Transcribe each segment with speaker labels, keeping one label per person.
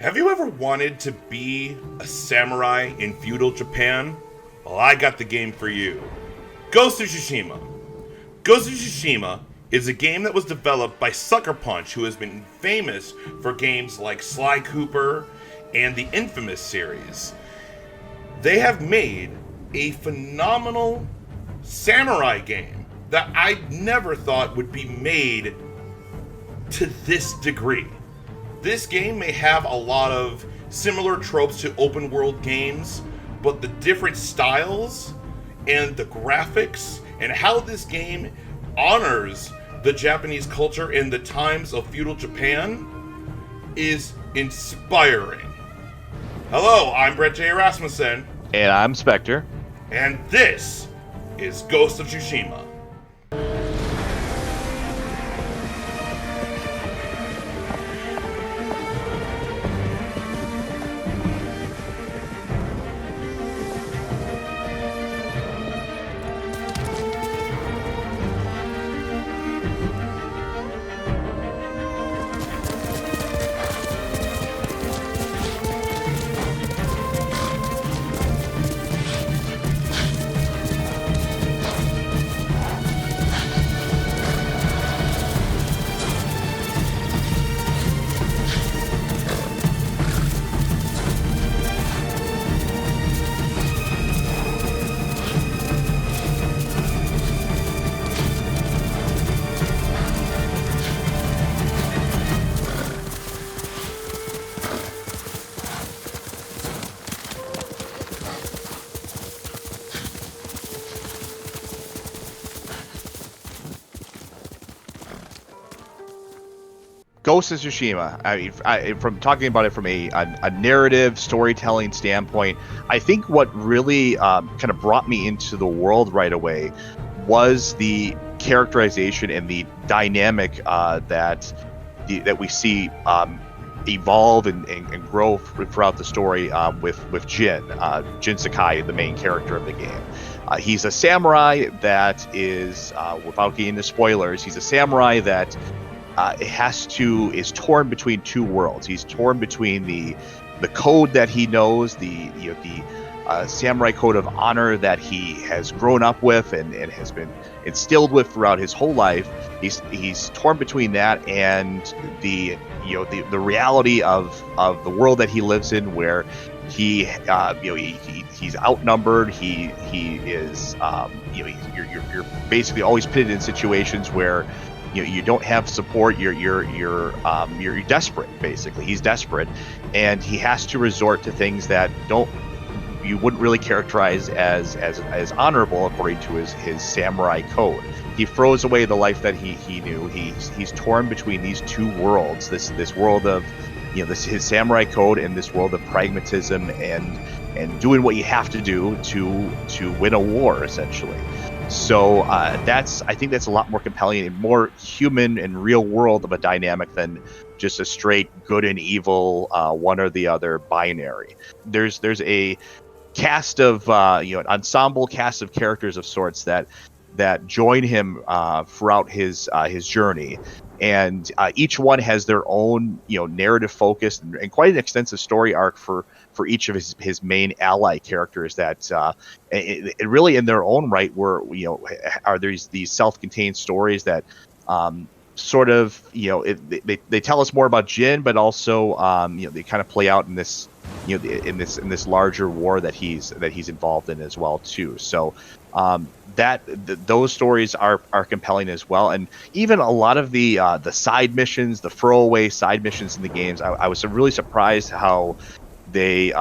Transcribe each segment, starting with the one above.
Speaker 1: Have you ever wanted to be a samurai in feudal Japan? Well, I got the game for you. Ghost of Tsushima. Ghost of Tsushima is a game that was developed by Sucker Punch, who has been famous for games like Sly Cooper and the Infamous series. They have made a phenomenal samurai game that I never thought would be made to this degree. This game may have a lot of similar tropes to open world games, but the different styles and the graphics and how this game honors the Japanese culture in the times of feudal Japan is inspiring. Hello, I'm Brett J. Rasmussen.
Speaker 2: And I'm Spectre.
Speaker 1: And this is Ghost of Tsushima.
Speaker 2: Ghost of Tsushima. From talking about it from a narrative storytelling standpoint, I think what really kind of brought me into the world right away was the characterization and the dynamic that we see evolve and grow throughout the story with Jin Sakai, the main character of the game. He's a samurai that is, without getting into spoilers, he's a samurai that is torn between two worlds. He's torn between the code that he knows, the samurai code of honor that he has grown up with and has been instilled with throughout his whole life. He's torn between that and the reality of the world that he lives in, where he's outnumbered. He is you're basically always pitted in situations where you don't have support. You're desperate. Basically, he's desperate, and he has to resort to things that you wouldn't really characterize as honorable according to his samurai code. He throws away the life that he knew. He's torn between these two worlds. This world of his samurai code and this world of pragmatism and doing what you have to do to win a war, essentially. So I think that's a lot more compelling and more human and real world of a dynamic than just a straight good and evil one or the other binary. There's a cast of an ensemble cast of characters of sorts that join him throughout his journey, and each one has their own narrative focus and quite an extensive story arc for each of his main ally characters that it really in their own right are these self-contained stories that sort of they tell us more about Jin, but also they kind of play out in this in this larger war that he's involved in as well too. So those stories are compelling as well, and even a lot of the side missions, the throwaway side missions in the games, I was really surprised how they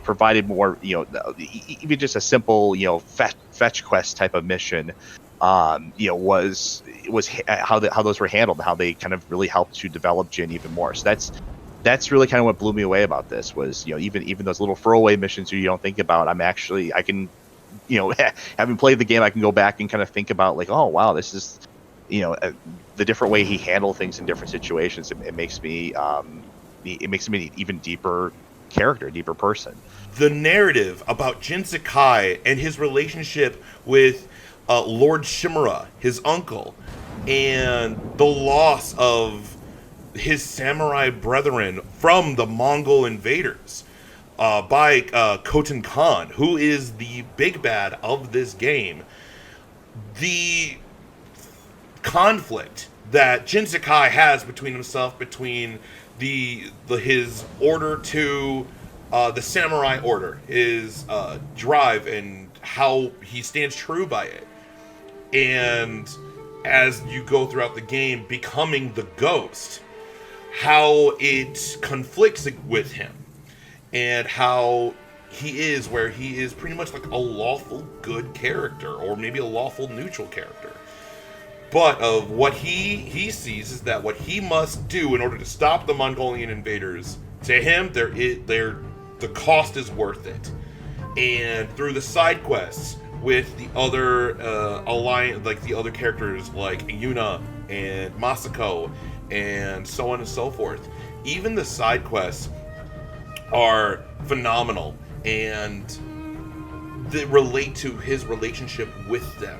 Speaker 2: provided more, even just a simple fetch quest type of mission was how those were handled, how they kind of really helped to develop Jin even more. So that's really kind of what blew me away about this was even those little throwaway missions you don't think about. I can having played the game, I can go back and kind of think about like, oh wow, this is the different way he handled things in different situations. It makes me an even deeper character, deeper person.
Speaker 1: The narrative about Jin Sakai and his relationship with Lord Shimura, his uncle, and the loss of his samurai brethren from the Mongol invaders by Khotan Khan, who is the big bad of this game. The conflict that Jin Sakai has between himself, between his order to the samurai order, his drive, and how he stands true by it. And as you go throughout the game, becoming the ghost, how it conflicts with him, and how he is where he is pretty much like a lawful good character, or maybe a lawful neutral character. But of what he sees is that what he must do in order to stop the Mongolian invaders, to him, the cost is worth it. And through the side quests with the other alliance, like the other characters like Yuna and Masako and so on and so forth, even the side quests are phenomenal, and they relate to his relationship with them.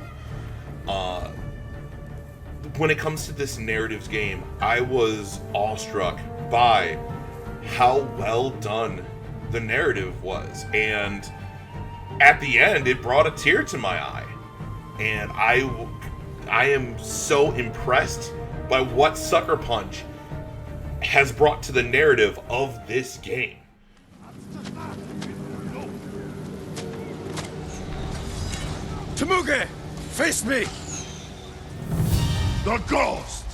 Speaker 1: When it comes to this narratives game, I was awestruck by how well done the narrative was, and at the end, it brought a tear to my eye. And I am so impressed by what Sucker Punch has brought to the narrative of this game.
Speaker 3: Temuge, face me!
Speaker 4: The ghost!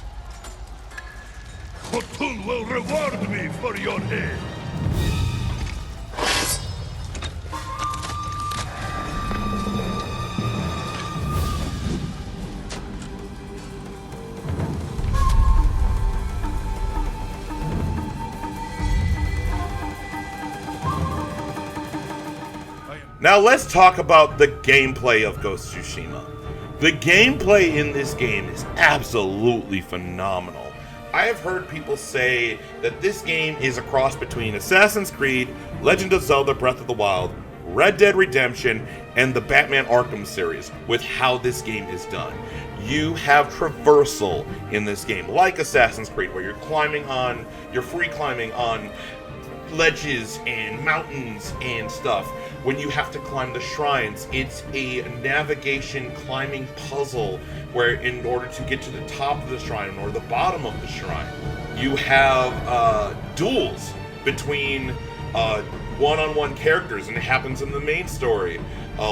Speaker 4: Khotun will reward me for your aid.
Speaker 1: Now let's talk about the gameplay of Ghost of Tsushima. The gameplay in this game is absolutely phenomenal. I have heard people say that this game is a cross between Assassin's Creed, Legend of Zelda Breath of the Wild, Red Dead Redemption, and the Batman Arkham series with how this game is done. You have traversal in this game, like Assassin's Creed, where you're free climbing on ledges and mountains and stuff. When you have to climb the shrines, it's a navigation climbing puzzle where in order to get to the top of the shrine or the bottom of the shrine, you have duels between one-on-one characters, and it happens in the main story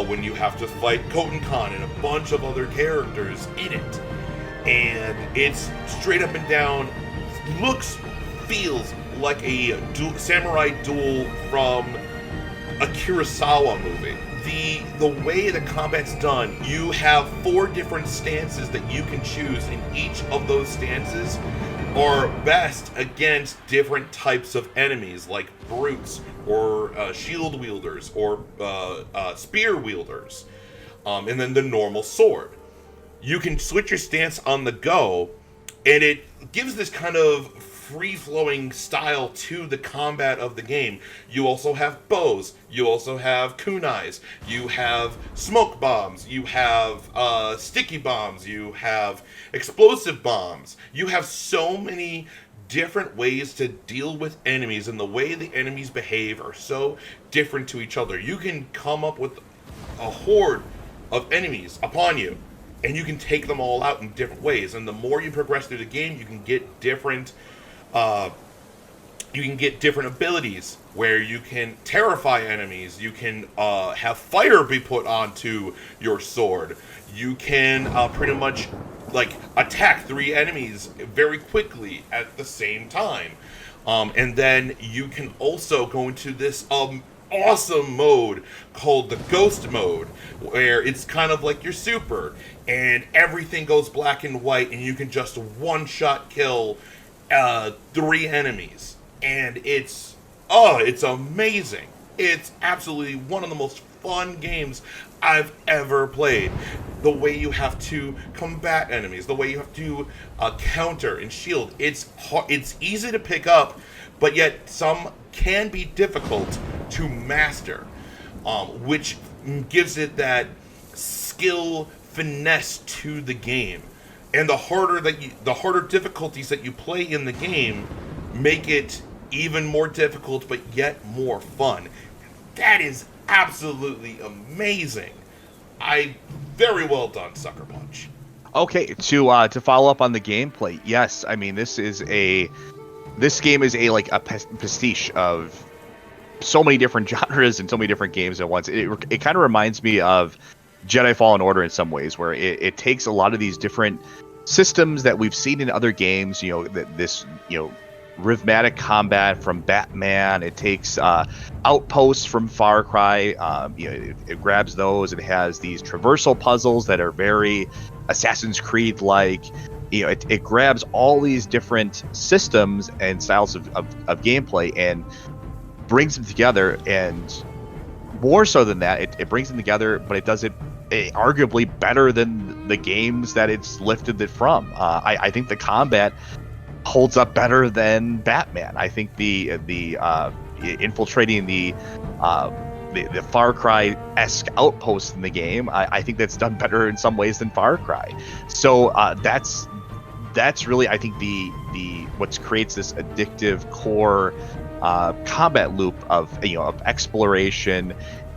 Speaker 1: when you have to fight Khotan Khan and a bunch of other characters in it. And it's straight up and down, feels like a samurai duel from a Kurosawa movie. The way the combat's done, you have 4 different stances that you can choose, and each of those stances are best against different types of enemies, like brutes, or shield wielders, or spear wielders, and then the normal sword. You can switch your stance on the go, and it gives this kind of free-flowing style to the combat of the game. You also have bows, you also have kunais, you have smoke bombs, you have sticky bombs, you have explosive bombs. You have so many different ways to deal with enemies, and the way the enemies behave are so different to each other. You can come up with a horde of enemies upon you, and you can take them all out in different ways. And the more you progress through the game, you can get different abilities where you can terrify enemies. You can have fire be put onto your sword. You can pretty much attack 3 enemies very quickly at the same time. And then you can also go into this awesome mode called the Ghost mode, where it's kind of like your super, and everything goes black and white, and you can just one-shot kill 3 enemies, and it's amazing. It's absolutely one of the most fun games I've ever played. The way you have to combat enemies, the way you have to counter and shield, it's easy to pick up, but yet some can be difficult to master, which gives it that skill finesse to the game. and the harder difficulties that you play in the game make it even more difficult, but yet more fun. That is absolutely amazing. Very well done, Sucker Punch.
Speaker 2: Okay, to follow up on the gameplay, yes, I mean this game is a like a pastiche of so many different genres and so many different games at once. It kind of reminds me of Jedi Fallen Order in some ways, where it takes a lot of these different systems that we've seen in other games. This rhythmic combat from Batman. It takes outposts from Far Cry. It grabs those. It has these traversal puzzles that are very Assassin's Creed like. It grabs all these different systems and styles of gameplay and brings them together, and more so than that, it brings them together, but it does it arguably better than the games that it's lifted it from. I think the combat holds up better than Batman. I think the infiltrating the Far Cry-esque outposts in the game, I think that's done better in some ways than Far Cry. So that's really, I think, the what creates this addictive core combat loop of exploration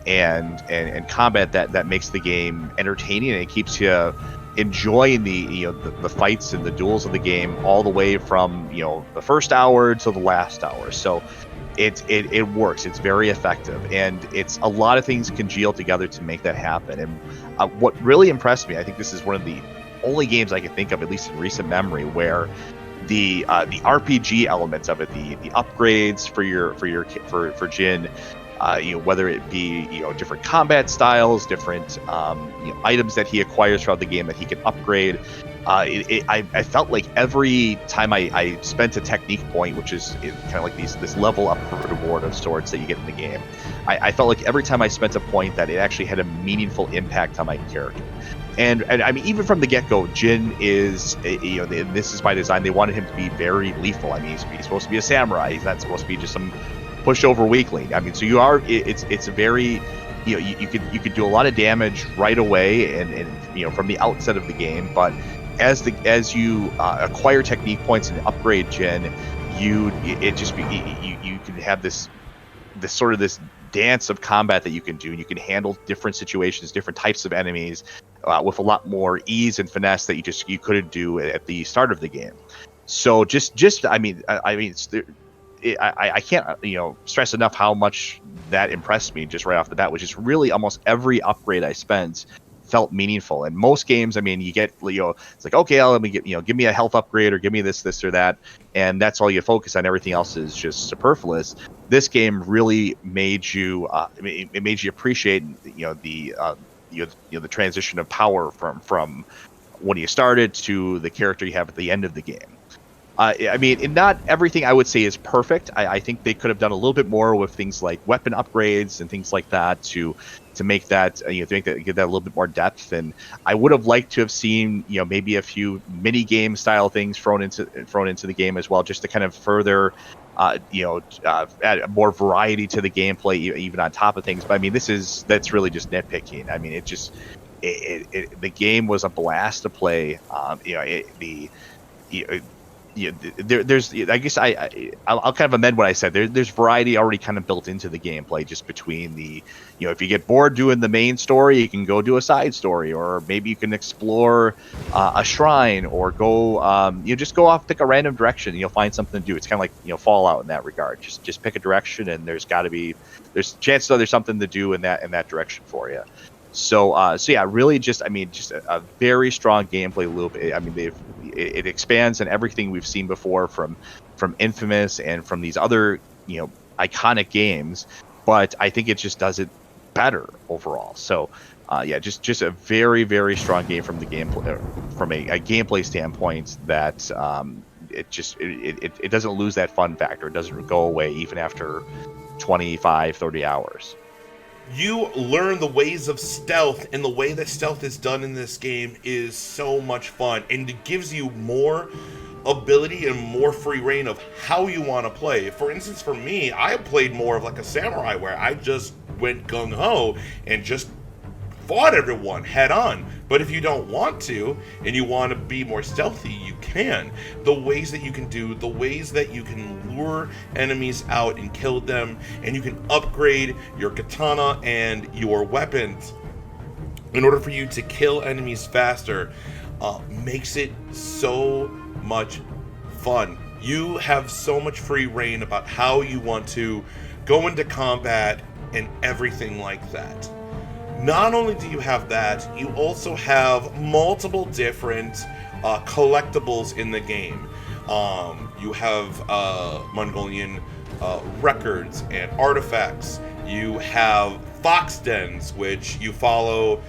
Speaker 2: and combat that makes the game entertaining, and it keeps you enjoying the fights and the duels of the game all the way from the first hour to the last hour. So it works. It's very effective, and it's a lot of things congeal together to make that happen. And what really impressed me, I think this is one of the only games I can think of, at least in recent memory, where the RPG elements of it, the upgrades for Jin, whether it be different combat styles, different items that he acquires throughout the game that he can upgrade. I felt like every time I spent a technique point, which is kind of like this level up reward of sorts that you get in the game, I felt like every time I spent a point that it actually had a meaningful impact on my character. And I mean, even from the get-go, Jin is, this is by design. They wanted him to be very lethal. I mean, he's supposed to be a samurai. He's not supposed to be just some pushover weakling. I mean, so it's a very, you could do a lot of damage right away and from the outset of the game. But as you acquire technique points and upgrade Jin, you can have this sort of this dance of combat that you can do, and you can handle different situations, different types of enemies with a lot more ease and finesse that you couldn't do at the start of the game. So I can't stress enough how much that impressed me just right off the bat, which is really almost every upgrade I spent felt meaningful. In most games, I mean, you get it's like, okay, let me get give me a health upgrade or give me this or that, and that's all you focus on. Everything else is just superfluous. This game really made you it made you appreciate the transition of power from when you started to the character you have at the end of the game. I mean, not everything I would say is perfect. I think they could have done a little bit more with things like weapon upgrades and things like that to make that give that a little bit more depth. And I would have liked to have seen maybe a few mini game style things thrown into the game as well, just to kind of further add more variety to the gameplay, even on top of things. But I mean, that's really just nitpicking. I mean, the game was a blast to play. There's I guess I'll kind of amend what I said. There's variety already kind of built into the gameplay, just between the if you get bored doing the main story, you can go do a side story, or maybe you can explore a shrine, or go just go off, pick a random direction, and you'll find something to do. It's kind of like Fallout in that regard. Just pick a direction, and there's chances that there's something to do in that direction for you. So yeah, really just a very strong gameplay loop. I mean, it expands on everything we've seen before from Infamous and from these other iconic games, but I think it just does it better overall. So yeah, just a very, very strong game from the gameplay, from a gameplay standpoint, that it doesn't lose that fun factor. It doesn't go away even after 25, 30 hours.
Speaker 1: You learn the ways of stealth, and the way that stealth is done in this game is so much fun, and it gives you more ability and more free reign of how you want to play. For instance, for me, I played more of like a samurai, where I just went gung-ho and just fought everyone head on. But if you don't want to, and you want to be more stealthy, you can. The ways that you can lure enemies out and kill them, and you can upgrade your katana and your weapons in order for you to kill enemies faster, makes it so much fun. You have so much free reign about how you want to go into combat and everything like that. Not only do you have that, you also have multiple different collectibles in the game. You have Mongolian records and artifacts. You have fox dens, which you follow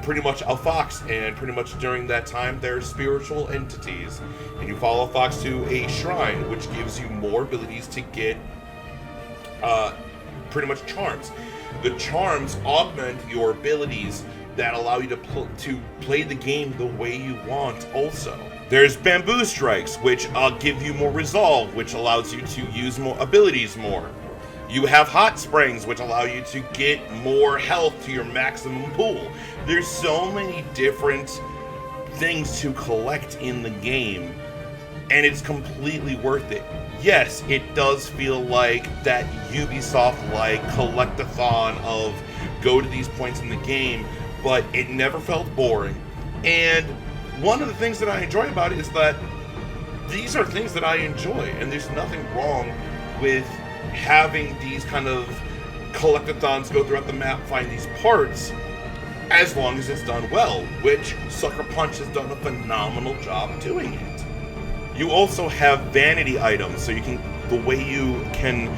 Speaker 1: pretty much a fox, and pretty much during that time they're spiritual entities. And you follow a fox to a shrine, which gives you more abilities to get pretty much charms. The charms augment your abilities that allow you to play the game the way you want also. There's bamboo strikes, which give you more resolve, which allows you to use more abilities more. You have hot springs, which allow you to get more health to your maximum pool. There's so many different things to collect in the game, and it's completely worth it. Yes, it does feel like that Ubisoft-like collect-a-thon of go to these points in the game, but it never felt boring. And one of the things that I enjoy about it is that these are things that I enjoy, and there's nothing wrong with having these kind of collect-a-thons go throughout the map, find these parts, as long as it's done well, which Sucker Punch has done a phenomenal job doing it. You also have vanity items, so the way you can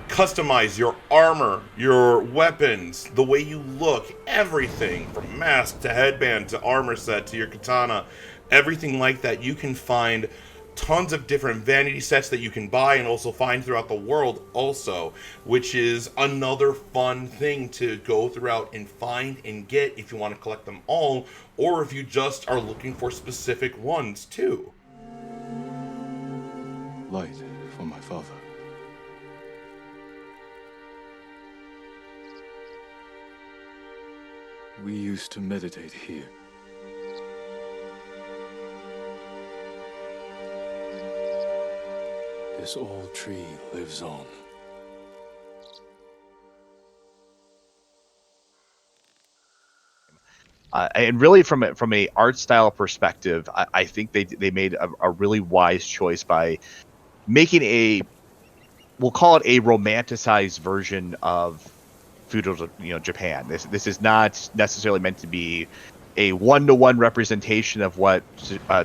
Speaker 1: customize your armor, your weapons, the way you look, everything from mask to headband to armor set to your katana, everything like that. You can find tons of different vanity sets that you can buy and also find throughout the world also, which is another fun thing to go throughout and find and get if you want to collect them all, or if you just are looking for specific ones too.
Speaker 3: Light for my father. We used to meditate here. This old tree lives on.
Speaker 2: And really, from a art style perspective, I think they made a really wise choice by making we'll call it a romanticized version of feudal, Japan. This is not necessarily meant to be a one-to-one representation of what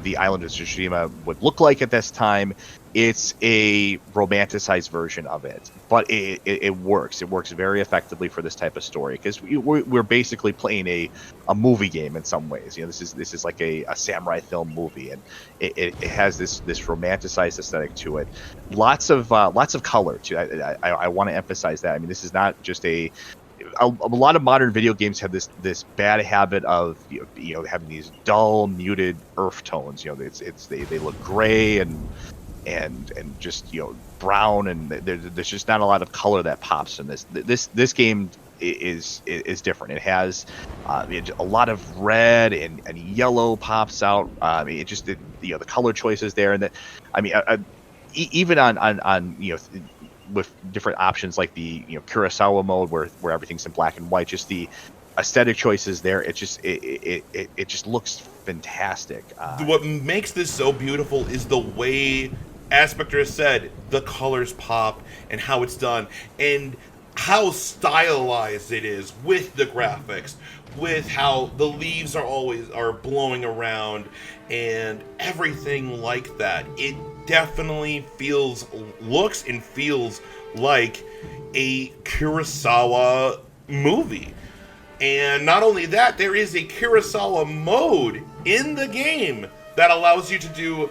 Speaker 2: the island of Tsushima would look like at this time. It's a romanticized version of it, but it works. It works very effectively for this type of story, because we're basically playing a movie game in some ways. This is like a samurai film movie, and it has this romanticized aesthetic to it. Lots of color too. I want to emphasize that. I mean, this is not just a lot of modern video games have this bad habit of having these dull, muted earth tones. They look gray and just brown, and there's just not a lot of color that pops in this game. Is different. It has a lot of red and yellow pops out. The color choices there, and even on with different options like the Kurosawa mode where everything's in black and white, just the aesthetic choices there, it just looks fantastic.
Speaker 1: What makes this so beautiful is the way, as Spectre has said, the colors pop and how it's done, and how stylized it is with the graphics, with how the leaves are blowing around and everything like that. It definitely looks and feels like a Kurosawa movie. And not only that, there is a Kurosawa mode in the game that allows you to do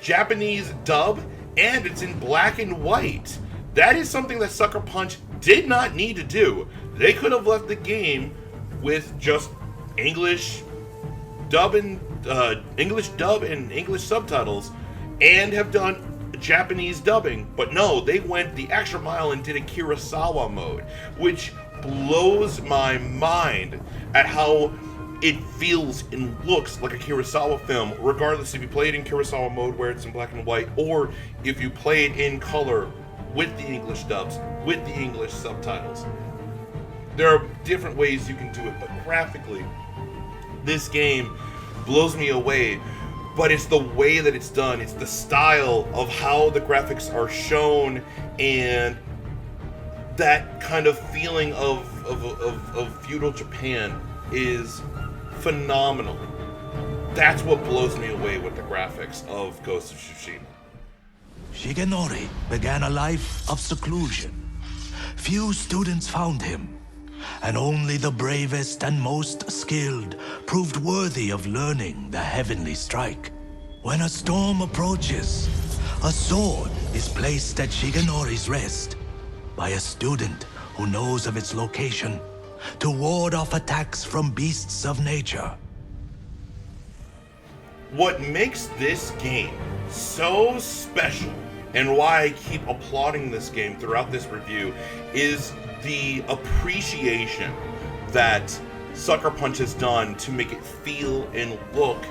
Speaker 1: Japanese dub, and it's in black and white. That is something that Sucker Punch did not need to do. They could have left the game with just English dub and English subtitles, and have done Japanese dubbing. But no, they went the extra mile and did a Kurosawa mode, which blows my mind at how it feels and looks like a Kurosawa film, regardless if you play it in Kurosawa mode where it's in black and white, or if you play it in color with the English dubs, with the English subtitles. There are different ways you can do it, but graphically, this game blows me away. But it's the way that it's done, it's the style of how the graphics are shown, and that kind of feeling of feudal Japan is phenomenal. That's what blows me away with the graphics of Ghost of Tsushima.
Speaker 5: Shigenori began a life of seclusion. Few students found him, and only the bravest and most skilled proved worthy of learning the heavenly strike. When a storm approaches, a sword is placed at Shigenori's rest by a student who knows of its location to ward off attacks from beasts of nature.
Speaker 1: What makes this game so special, and why I keep applauding this game throughout this review, is the appreciation that Sucker Punch has done to make it feel and look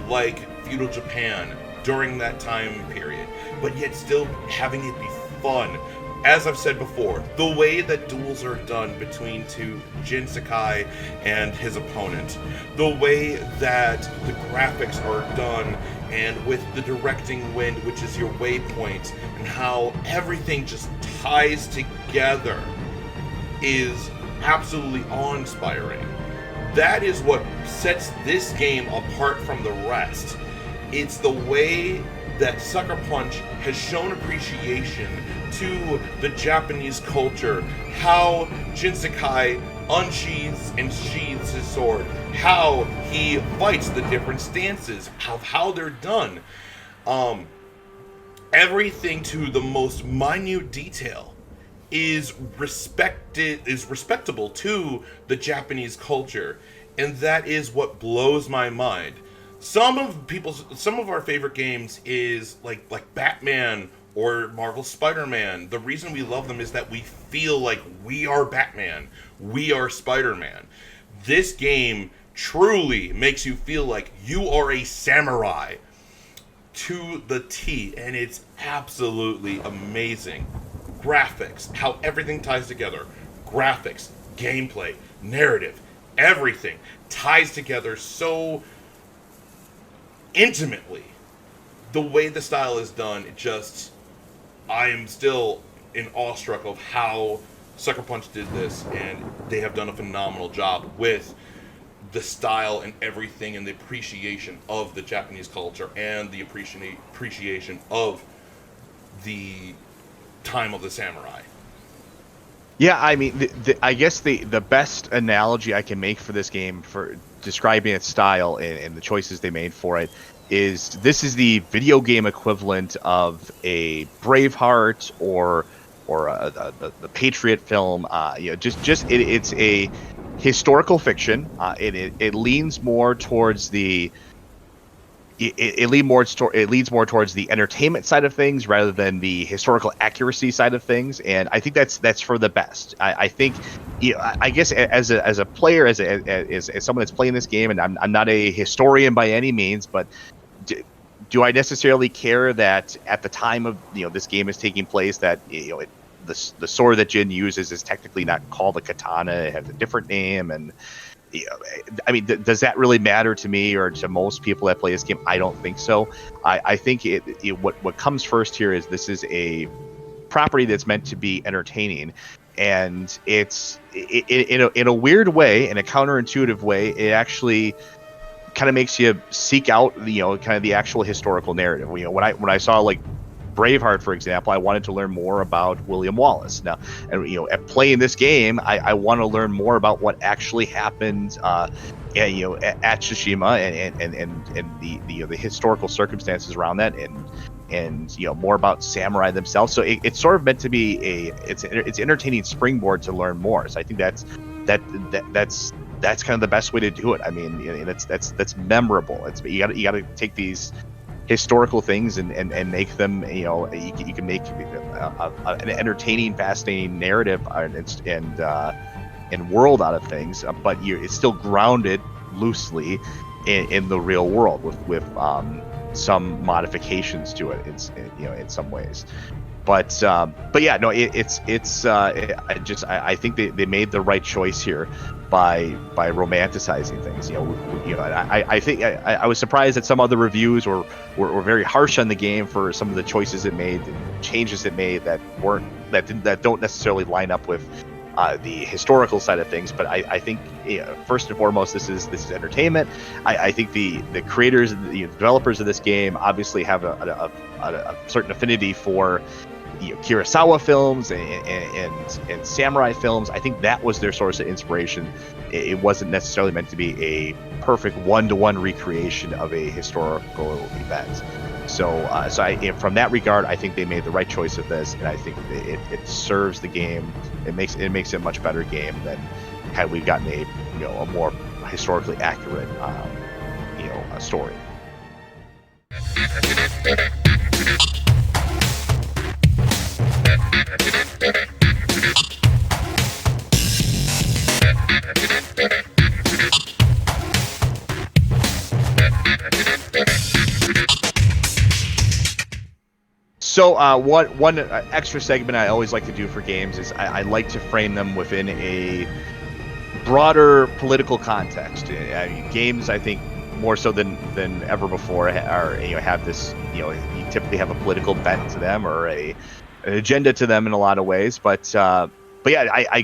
Speaker 1: like feudal Japan during that time period, but yet still having it be fun. As I've said before, the way that duels are done between Jin Sakai and his opponent, the way that the graphics are done, and with the directing wind, which is your waypoint, and how everything just ties together, is absolutely awe-inspiring. That is what sets this game apart from the rest. It's the way that Sucker Punch has shown appreciation to the Japanese culture, how Jin Sakai unsheathes and sheathes his sword, how he fights, the different stances, of how they're done. Everything to the most minute detail is respectable to the Japanese culture, and that is what blows my mind. Some of our favorite games is like Batman or Marvel's Spider-Man. The reason we love them is that we feel like we are Batman, we are Spider-Man. This game truly makes you feel like you are a samurai to the T, and it's absolutely amazing. Graphics, how everything ties together. Graphics, gameplay, narrative, everything ties together so intimately. The way the style is done, I am still in awestruck of how Sucker Punch did this, and they have done a phenomenal job with the style and everything, and the appreciation of the Japanese culture and the appreciation of the time of the samurai.
Speaker 2: Yeah, I mean, I guess the best analogy I can make for this game for describing its style and the choices they made for it is this is the video game equivalent of a Braveheart or the Patriot film. It's a historical fiction. It leans more towards it leads more towards the entertainment side of things rather than the historical accuracy side of things, and I think that's for the best. I think, I guess as a player, as someone that's playing this game, and I'm not a historian by any means, but do I necessarily care that at the time of this game is taking place that the sword that Jin uses is technically not called a katana, it has a different name, and I mean, does that really matter to me or to most people that play this game? I don't think so. I think what comes first here is this is a property that's meant to be entertaining, and it's in a weird way, in a counterintuitive way, it actually kind of makes you seek out kind of the actual historical narrative. When I saw like Braveheart, for example, I wanted to learn more about William Wallace. Now, and at playing this game, I want to learn more about what actually happened, at Tsushima and the historical circumstances around that, and more about samurai themselves. So it's sort of meant to be it's entertaining springboard to learn more. So I think that's kind of the best way to do it. I mean, that's memorable. You got to take these historical things and make them, you can make an entertaining, fascinating narrative, and and world out of things, but it's still grounded loosely in the real world with some modifications to it in some ways. But yeah, no, I think they made the right choice here by romanticizing things. I think I was surprised that some other reviews were very harsh on the game for some of the choices it made, the changes it made that don't necessarily line up with the historical side of things. But I think first and foremost, this is entertainment. I think the creators, the developers of this game, obviously have a certain affinity for Kurosawa films and samurai films. I think that was their source of inspiration. It wasn't necessarily meant to be a perfect one-to-one recreation of a historical event. So from that regard, I think they made the right choice of this, and I think it serves the game. It makes it a much better game than had we gotten a more historically accurate story. So one extra segment I always like to do for games is I like to frame them within a broader political context. Games, I think, more so than ever before, have this, you typically have a political bent to them or an agenda to them in a lot of ways. But yeah,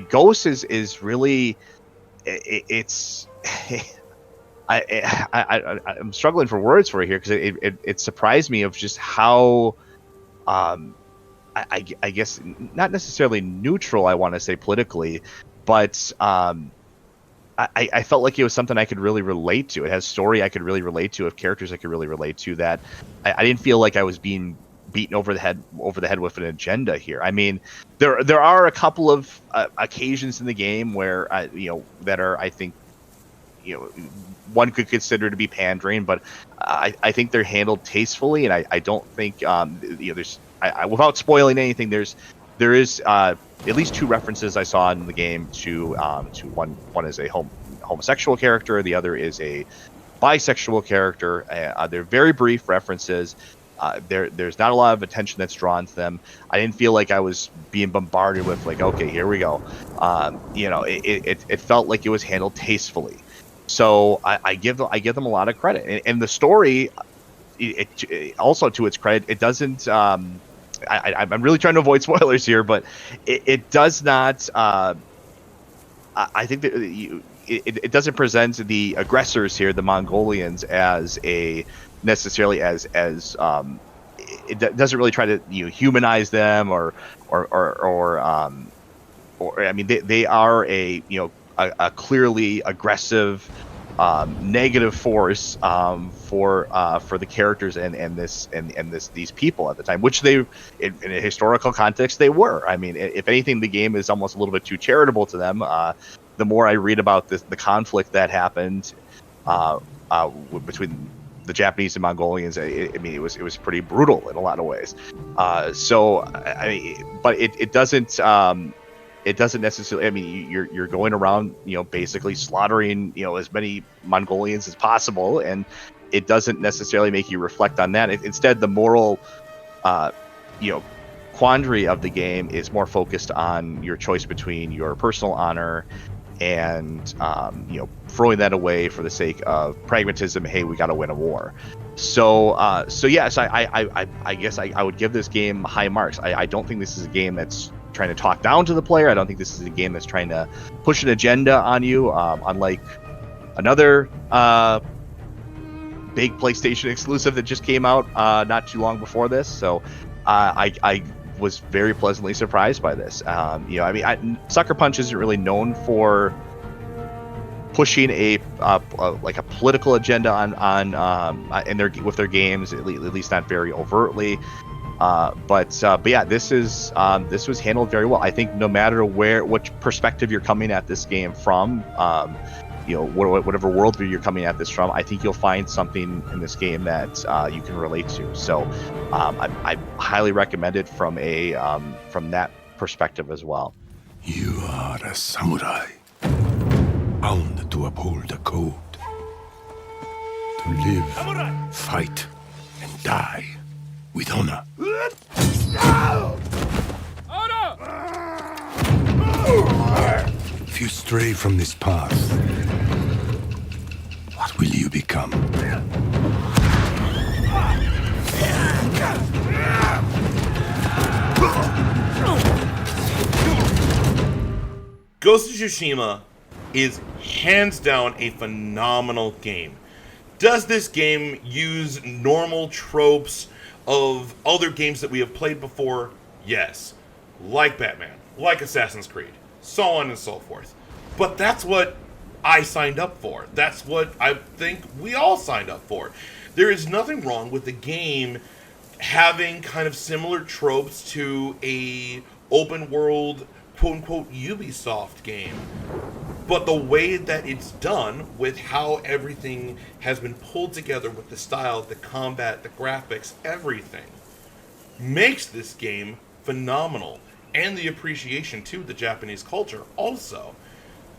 Speaker 2: Ghost is really it's. I'm struggling for words for it here because it surprised me of just how. I guess not necessarily neutral, I want to say politically, but I felt like it was something I could really relate to. It has story I could really relate to, of characters I could really relate to, that I didn't feel like I was being beaten over the head with an agenda here. I mean, there are a couple of occasions in the game where that are, I think, one could consider to be pandering, but I think they're handled tastefully, and I don't think there's without spoiling anything, there is at least two references I saw in the game to one is a homosexual character, the other is a bisexual character. They're very brief references. There's not a lot of attention that's drawn to them. I didn't feel like I was being bombarded with like, okay, here we go. It felt like it was handled tastefully. So I give them a lot of credit, and the story, it also, to its credit, it doesn't. I'm really trying to avoid spoilers here, but it does not. I think that it doesn't present the aggressors here, the Mongolians, as necessarily as it doesn't really try to humanize them or I mean, they are a clearly aggressive, negative force for the characters and these people at the time, which they, in a historical context, they were. I mean, if anything, the game is almost a little bit too charitable to them. The more I read about the conflict that happened between the Japanese and Mongolians, I mean, it was pretty brutal in a lot of ways. So I mean, but it doesn't. It doesn't necessarily. I mean, you're going around, basically slaughtering, as many Mongolians as possible, and it doesn't necessarily make you reflect on that. Instead, the moral, quandary of the game is more focused on your choice between your personal honor and, throwing that away for the sake of pragmatism. Hey, we got to win a war. So yes, I guess I would give this game high marks. I don't think this is a game that's trying to talk down to the player. I don't think this is a game that's trying to push an agenda on you, unlike another big PlayStation exclusive that just came out not too long before this. So I was very pleasantly surprised by this. I mean, Sucker Punch isn't really known for pushing a political agenda on with their games, at least not very overtly. But yeah, this was handled very well. I think no matter which perspective you're coming at this game from, whatever worldview you're coming at this from, I think you'll find something in this game that you can relate to. So I highly recommend it from that perspective as well.
Speaker 4: You are a samurai.
Speaker 6: bound to uphold a code. To live, fight, and die with honor. If you stray from this path, what will you become?
Speaker 1: Ghost of Tsushima is hands down a phenomenal game. Does this game use normal tropes of other games that we have played before? Yes. Like Batman, like Assassin's Creed, so on and so forth. But that's what I signed up for. That's what I think we all signed up for. There is nothing wrong with the game having kind of similar tropes to a open world, quote-unquote, Ubisoft game. But the way that it's done, with how everything has been pulled together with the style, the combat, the graphics, everything, makes this game phenomenal. And the appreciation to the Japanese culture also.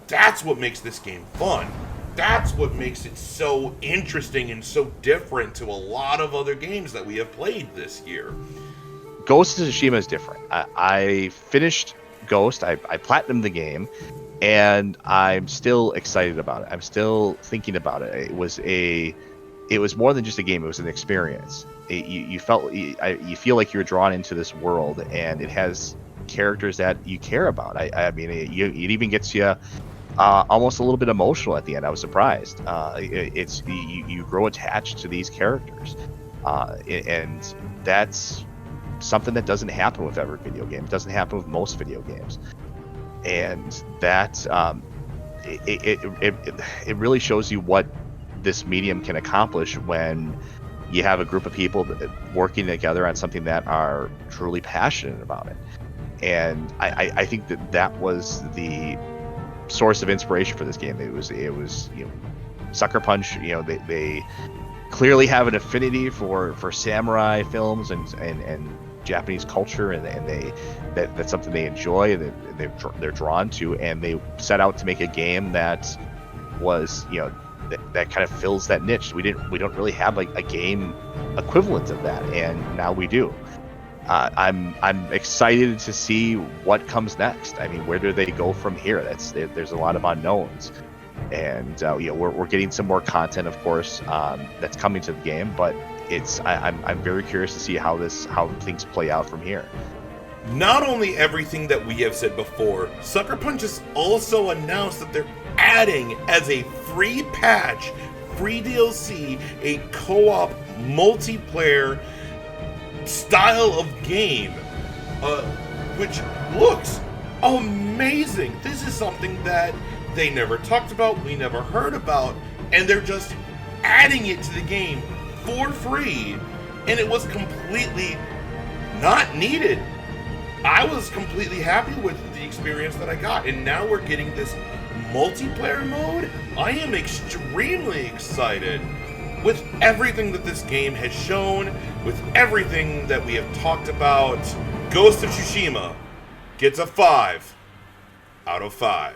Speaker 1: That's what makes this game fun. That's what makes it so interesting and so different to a lot of other games that we have played this year.
Speaker 2: Ghost of Tsushima is different. I finished Ghost, I platinumed the game, and I'm still excited about it. I'm still thinking about it. It was more than just a game. It was an experience. You feel like you're drawn into this world, and it has characters that you care about. I mean, it even gets you almost a little bit emotional at the end. I was surprised. You grow attached to these characters, and that's something that doesn't happen with every video game. It doesn't happen with most video games, and that it really shows you what this medium can accomplish when you have a group of people working together on something that are truly passionate about it. And I think that was the source of inspiration for this game. It was Sucker Punch. They clearly have an affinity for samurai films and Japanese culture, and that's something they enjoy and they're drawn to, and they set out to make a game that was that kind of fills that niche. We don't really have like a game equivalent of that, and now we do. I'm excited to see what comes next. I mean, where do they go from here? There's a lot of unknowns, and we're getting some more content, of course, that's coming to the game. But I'm very curious to see how things play out from here.
Speaker 1: Not only everything that we have said before, Sucker Punch has also announced that they're adding as a free patch, free DLC, a co-op multiplayer style of game, which looks amazing. This is something that they never talked about, we never heard about, and they're just adding it to the game for free, and it was completely not needed. I was completely happy with the experience that I got, and now we're getting this multiplayer mode. I am extremely excited with everything that this game has shown, with everything that we have talked about. Ghost of Tsushima gets a 5 out of 5.